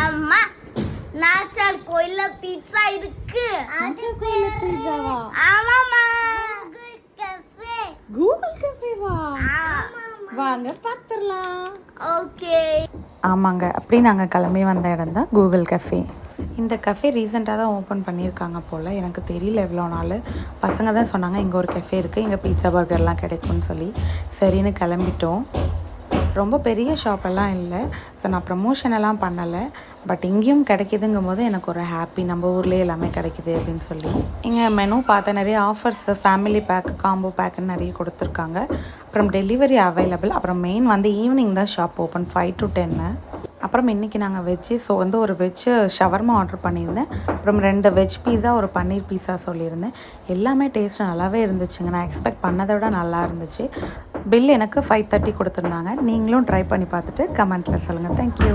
அம்மா நாச்சார் கோயில்ல பீட்சா இருக்கு. நாச்சார் கோயில்ல பீட்சாவா? ஆமாமா. கூகுள் கஃபேவா? வாங்க பாத்துறலாம். ஓகே. ஆமாங்க, அப்படி நாங்கள் கிளம்பி வந்த இடம் தான் கூகுள் கஃபே. இந்த கஃபே ரீசெண்டாக தான் ஓப்பன் பண்ணியிருக்காங்க போல், எனக்கு தெரியல எவ்வளோ நாள். பசங்க தான் சொன்னாங்க இங்கே ஒரு கஃபே இருக்குது, இங்கே பீட்சா பர்கர்லாம் கிடைக்கும்னு சொல்லி. சரின்னு கிளம்பிட்டோம். ரொம்ப பெரிய ஷாப்பெல்லாம் இல்லை, ஸோ நான் ப்ரமோஷன் எல்லாம் பண்ணலை. பட் இங்கேயும் கிடைக்கிதுங்கும் போது எனக்கு ஒரு ஹாப்பி, நம்ம ஊர்லேயே எல்லாமே கிடைக்கிது அப்படின்னு சொல்லி. இங்கே மெனு பார்த்த நிறைய ஆஃபர்ஸ், ஃபேமிலி பேக், காம்போ பேக்குன்னு நிறைய கொடுத்துருக்காங்க. அப்புறம் டெலிவரி அவைலபிள். அப்புறம் மெயின் வந்து ஈவினிங் தான் ஷாப் ஓப்பன், 5 to 10. அப்புறம் இன்றைக்கி நாங்கள் வெஜ்ஜு, ஸோ வந்து ஒரு வெஜ்ஜு ஷவர்மா ஆர்டர் பண்ணியிருந்தேன். அப்புறம் 2 வெஜ் பீஸா, ஒரு பன்னீர் பீஸா சொல்லியிருந்தேன். எல்லாமே டேஸ்ட்டு நல்லாவே இருந்துச்சுங்க. நான் எக்ஸ்பெக்ட் பண்ணதை விட நல்லா இருந்துச்சு. பில் எனக்கு 530 கொடுத்துருந்தாங்க. நீங்களும் ட்ரை பண்ணி பார்த்துட்டு கமெண்ட்டில் சொல்லுங்கள். தேங்க்யூ.